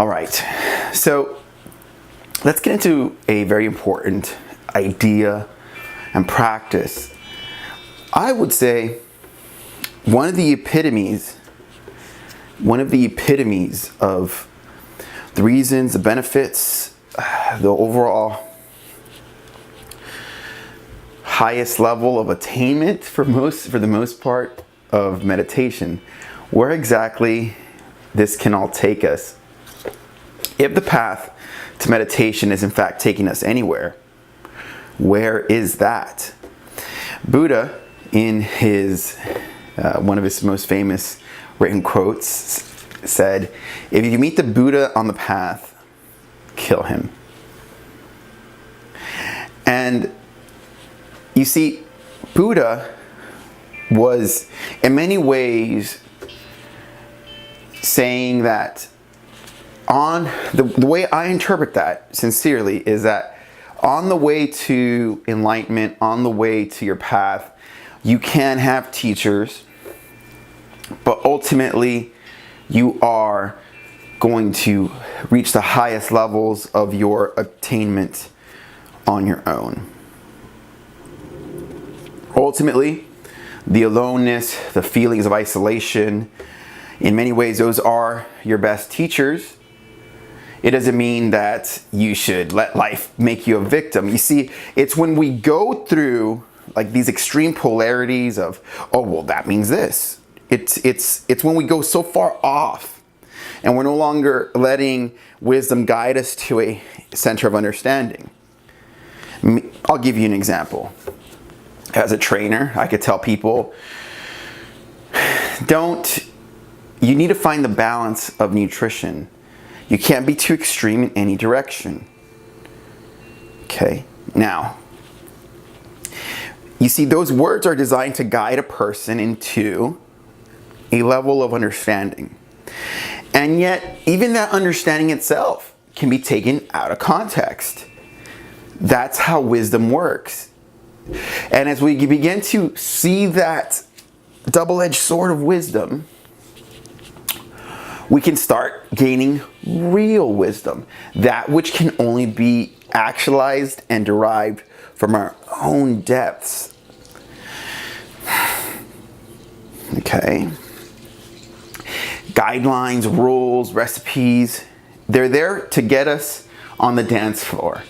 All right, so let's get into a very important idea and practice. I would say one of the epitomes of the reasons, the benefits, the overall highest level of attainment for the most part of meditation, where exactly this can all take us. If the path to meditation is in fact taking us anywhere, where is that? Buddha, in his one of his most famous written quotes, said, "If you meet the Buddha on the path, kill him." And you see, Buddha was in many ways saying that, on the way I interpret that sincerely is that on the way to enlightenment, on the way to your path, you can have teachers, but ultimately you are going to reach the highest levels of your attainment on your own. Ultimately, the aloneness, the feelings of isolation, in many ways those are your best teachers. It doesn't mean that you should let life make you a victim. You see, it's when we go through like these extreme polarities of, oh, well, that means this. It's when we go so far off and we're no longer letting wisdom guide us to a center of understanding. I'll give you an example. As a trainer, I could tell people, you need to find the balance of nutrition. You can't be too extreme in any direction. Okay? Now, you see, those words are designed to guide a person into a level of understanding. And yet, even that understanding itself can be taken out of context. That's how wisdom works. And as we begin to see that double-edged sword of wisdom, we can start gaining real wisdom, that which can only be actualized and derived from our own depths. Okay. Guidelines, rules, recipes, they're there to get us on the dance floor.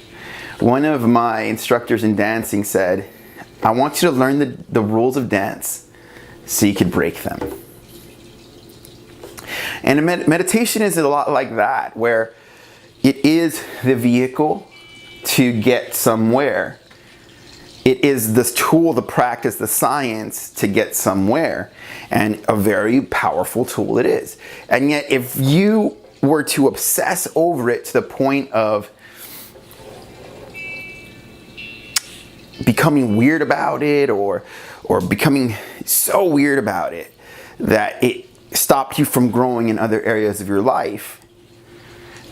One of my instructors in dancing said, "I want you to learn the rules of dance so you can break them." And meditation is a lot like that, where it is the vehicle to get somewhere. It is the tool, the practice, the science to get somewhere, and a very powerful tool it is. And yet, if you were to obsess over it to the point of becoming weird about it, or becoming so weird about it that it stopped you from growing in other areas of your life,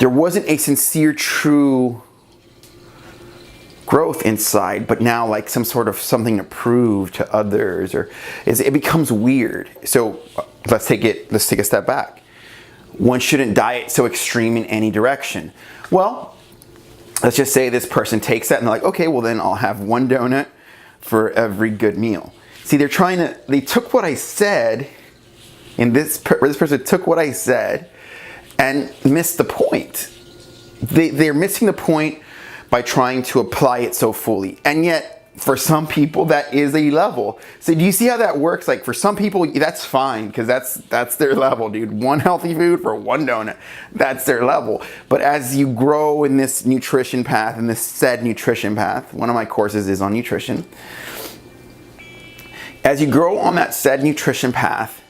there wasn't a sincere, true growth inside, but now like some sort of something to prove to others, or it becomes weird. So let's take a step back. One shouldn't diet so extreme in any direction. Well, let's just say this person takes that and they're like, okay, well then I'll have one donut for every good meal. See, they took what I said, and this person took what I said and missed the point. They're missing the point by trying to apply it so fully. And yet, for some people, that is a level. So do you see how that works? Like for some people, that's fine, because that's their level, dude. One healthy food for one donut. That's their level. But as you grow in this nutrition path, in this said nutrition path, one of my courses is on nutrition. As you grow on that said nutrition path,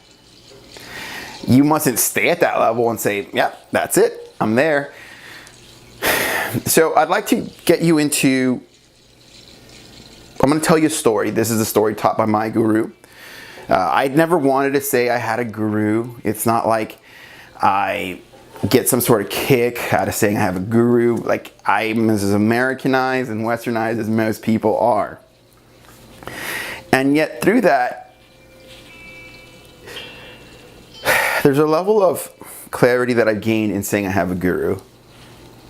you mustn't stay at that level and say, yeah, that's it, I'm there. So I'd like to get you into, I'm going to tell you a story. This is a story taught by my guru. I never wanted to say I had a guru. It's not like I get some sort of kick out of saying I have a guru. Like, I'm as Americanized and Westernized as most people are. And yet through that, there's a level of clarity that I've gained in saying I have a guru.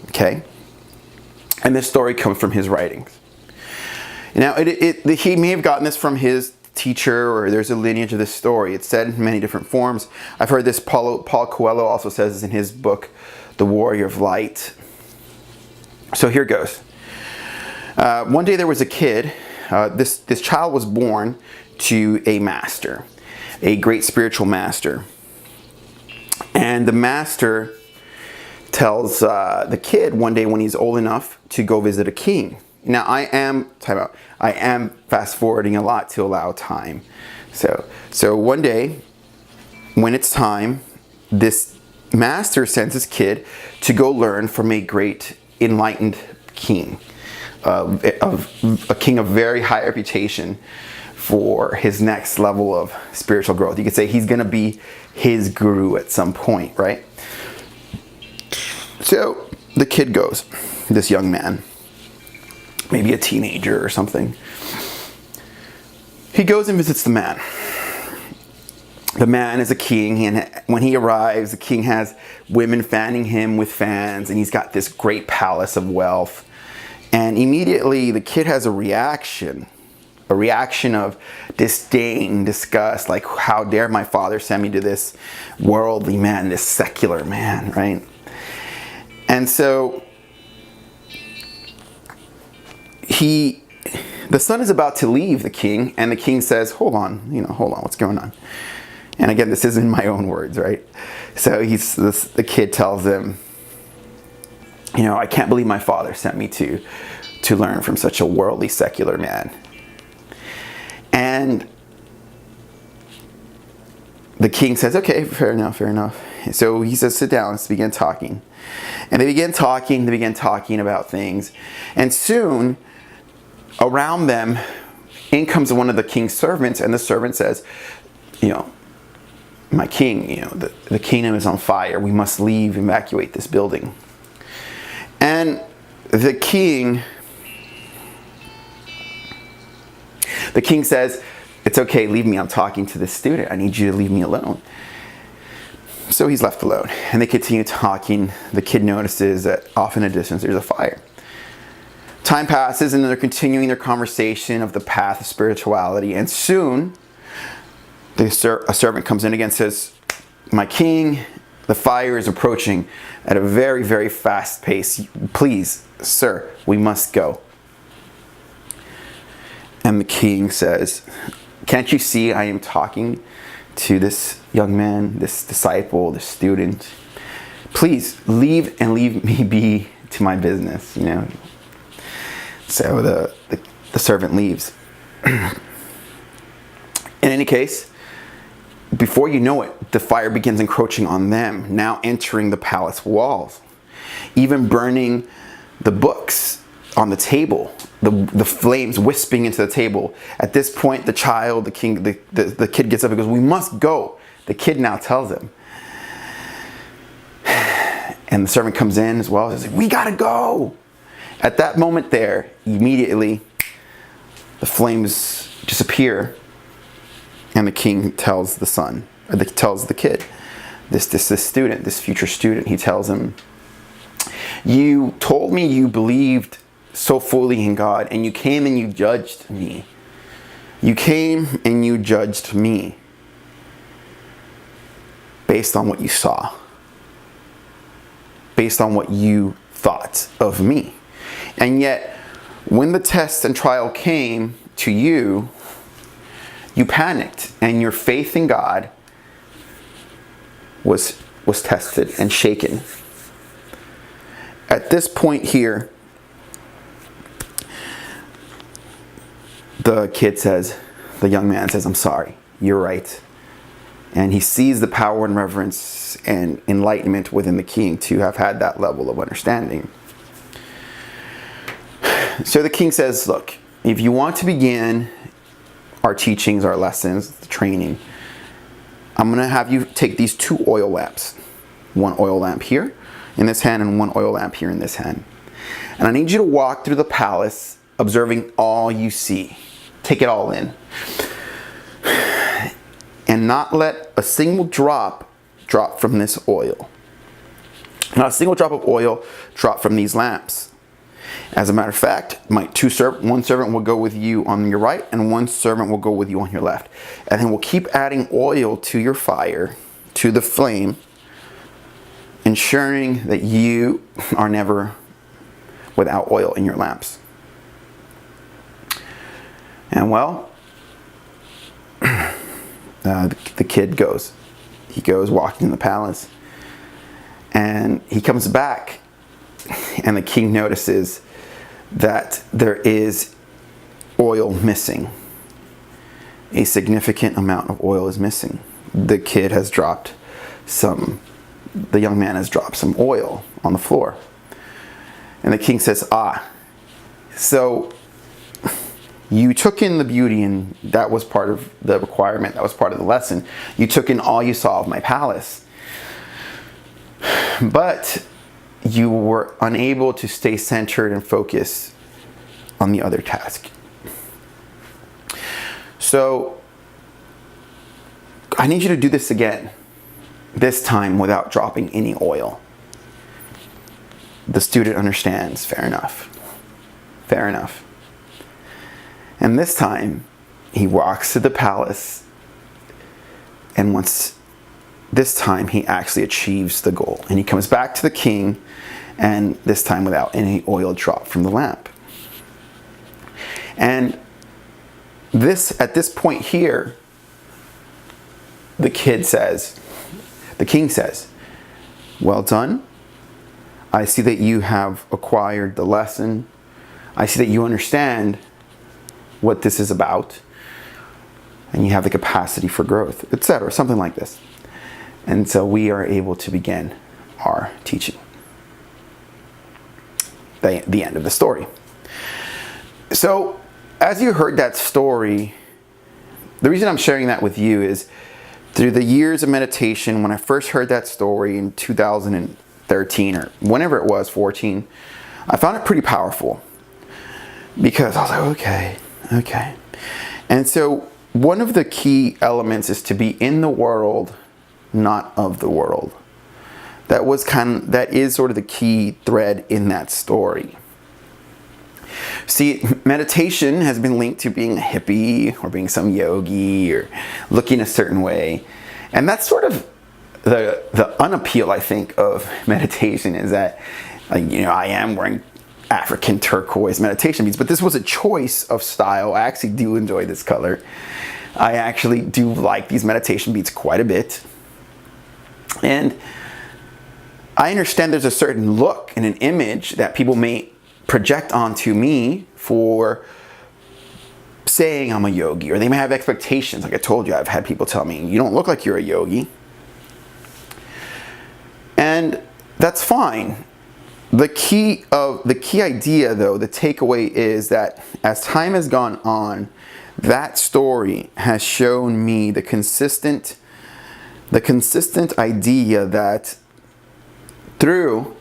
Okay? And this story comes from his writings. Now, he may have gotten this from his teacher, or there's a lineage of this story. It's said in many different forms. I've heard this, Paul Coelho also says this in his book, The Warrior of Light. So here goes. One day there was a kid. This child was born to a master, a great spiritual master. And the master tells the kid one day when he's old enough to go visit a king. Now I am fast forwarding a lot to allow time. So one day when it's time, this master sends his kid to go learn from a great enlightened king, a king of very high reputation for his next level of spiritual growth. You could say he's going to be his guru at some point, right? So the kid goes, this young man, maybe a teenager or something. He goes and visits the man. The man is a king, and when he arrives, the king has women fanning him with fans, and he's got this great palace of wealth. And immediately the kid has a reaction of disdain, disgust, like, how dare my father send me to this worldly man, this secular man, right? And so the son is about to leave the king, and the king says, hold on, what's going on? And again, this isn't my own words, right? So the kid tells him, I can't believe my father sent me to learn from such a worldly, secular man. And the king says, okay, fair enough. So he says, sit down, let's begin talking. And they begin talking about things. And soon, around them, in comes one of the king's servants, and the servant says, my king, the kingdom is on fire. We must leave, evacuate this building. And the king says, it's okay, leave me. I'm talking to this student. I need you to leave me alone. So he's left alone, and they continue talking. The kid notices that off in a distance there's a fire. Time passes, and they're continuing their conversation of the path of spirituality, and soon a servant comes in again and says, my king, the fire is approaching at a very, very fast pace. Please, sir, we must go. And the king says, can't you see I am talking to this young man, this disciple, this student? Please leave me be to my business, So the servant leaves. In any case, before you know it, the fire begins encroaching on them, now entering the palace walls, even burning the books on the table, the flames wisping into the table. At this point, the child, the king, the kid gets up and goes, we must go. The kid now tells him. And the servant comes in as well. He's like, we gotta go. At that moment there, immediately, the flames disappear. And the king tells tells the kid, this student, this future student, he tells him, you told me you believed so fully in God, and you came and you judged me. You came and you judged me based on what you saw, based on what you thought of me. And yet, when the test and trial came to you, you panicked, and your faith in God was tested and shaken. At this point here, the young man says, I'm sorry, you're right. And he sees the power and reverence and enlightenment within the king to have had that level of understanding. So the king says, look, if you want to begin our teachings, our lessons, the training, I'm going to have you take these 2 oil lamps. One oil lamp here in this hand and one oil lamp here in this hand. And I need you to walk through the palace observing all you see. Take it all in. And not let a single drop drop from this oil. Not a single drop of oil dropped from these lamps. As a matter of fact, one servant will go with you on your right, and one servant will go with you on your left. And then we'll keep adding oil to your fire, to the flame, ensuring that you are never without oil in your lamps. And well, the kid goes. He goes walking in the palace, and he comes back, and the king notices that there is oil missing. A significant amount of oil is missing. The young man has dropped some oil on the floor. And the king says, so you took in the beauty, and that was part of the requirement, that was part of the lesson. You took in all you saw of my palace. But you were unable to stay centered and focused on the other task. So I need you to do this again, this time without dropping any oil. The student understands. Fair enough. Fair enough. And this time, he walks to the palace, and this time he actually achieves the goal. And he comes back to the king, and this time without any oil drop from the lamp. And at this point here, the king says, well done. I see that you have acquired the lesson. I see that you understand what this is about, and you have the capacity for growth, etc., something like this. And so we are able to begin our teaching. The end of the story. So, as you heard that story, the reason I'm sharing that with you is through the years of meditation, when I first heard that story in 2013 or whenever it was, 14, I found it pretty powerful. Because I was like, okay. And so one of the key elements is to be in the world, not of the world. That is sort of the key thread in that story. See, meditation has been linked to being a hippie or being some yogi or looking a certain way. And that's sort of the unappeal, I think, of meditation is that, I am wearing African turquoise meditation beads, but this was a choice of style. I actually do enjoy this color. I actually do like these meditation beads quite a bit. And I understand there's a certain look and an image that people may project onto me for saying I'm a yogi, or they may have expectations. Like I told you, I've had people tell me, you don't look like you're a yogi. And that's fine. The key idea, though, the takeaway is that as time has gone on, that story has shown me the consistent idea that through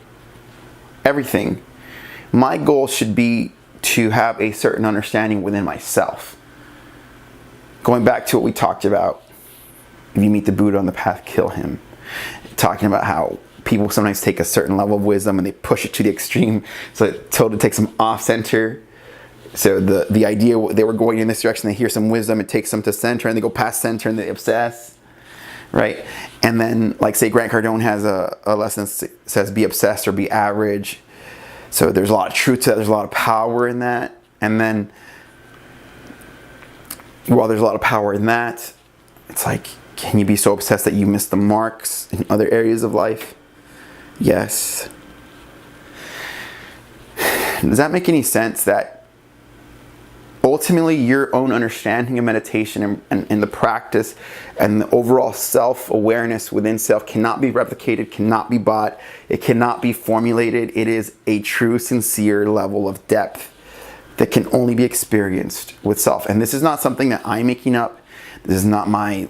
everything, my goal should be to have a certain understanding within myself. Going back to what we talked about, if you meet the Buddha on the path, kill him. Talking about how people sometimes take a certain level of wisdom and they push it to the extreme, so it totally takes them off center. So the idea, they were going in this direction, they hear some wisdom, it takes them to center, and they go past center and they obsess, right? And then, like, say Grant Cardone has a lesson that says be obsessed or be average. So there's a lot of truth to that, there's a lot of power in that. And then, while there's a lot of power in that, it's like, can you be so obsessed that you miss the marks in other areas of life? Yes. Does that make any sense? That ultimately your own understanding of meditation and the practice and the overall self-awareness within self cannot be replicated, cannot be bought, it cannot be formulated. It is a true, sincere level of depth that can only be experienced with self. And this is not something that I'm making up. This is not my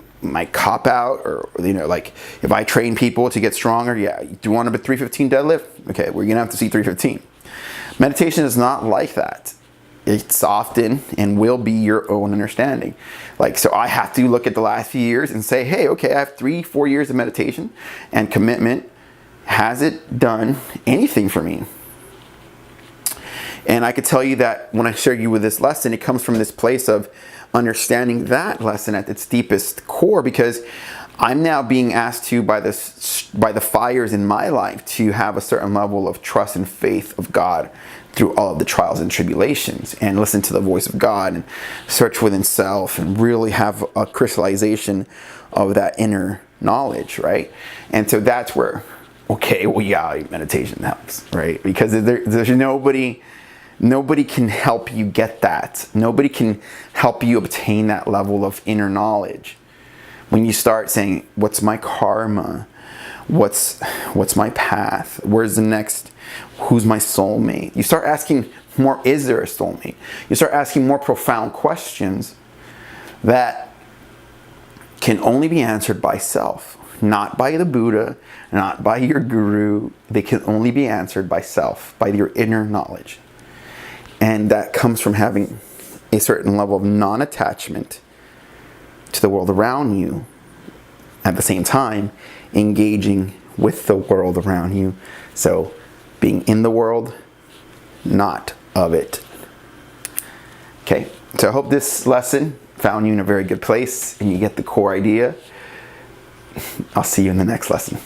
cop-out, or, like, if I train people to get stronger, do you want a 315 deadlift? Okay, we're gonna have to see 315. Meditation is not like that. it's often and will be your own understanding. Like, so I have to look at the last few years and say, hey, okay, I have 3-4 years of meditation and commitment. Has it done anything for me? And I could tell you that when I share you with this lesson, it comes from this place of understanding that lesson at its deepest core, because I'm now being asked to, by the fires in my life, to have a certain level of trust and faith of God through all of the trials and tribulations, and listen to the voice of God and search within self and really have a crystallization of that inner knowledge, right? And so that's where, okay, well, yeah, meditation helps, right? Because there's nobody can help you get that. Nobody can help you obtain that level of inner knowledge. When you start saying, what's my karma? What's my path? Where's the next? Who's my soulmate? You start asking more, is there a soulmate? You start asking more profound questions that can only be answered by self. Not by the Buddha, not by your guru. They can only be answered by self, by your inner knowledge. And that comes from having a certain level of non-attachment to the world around you, at the same time engaging with the world around you. So being in the world, not of it. Okay, so I hope this lesson found you in a very good place and you get the core idea. I'll see you in the next lesson.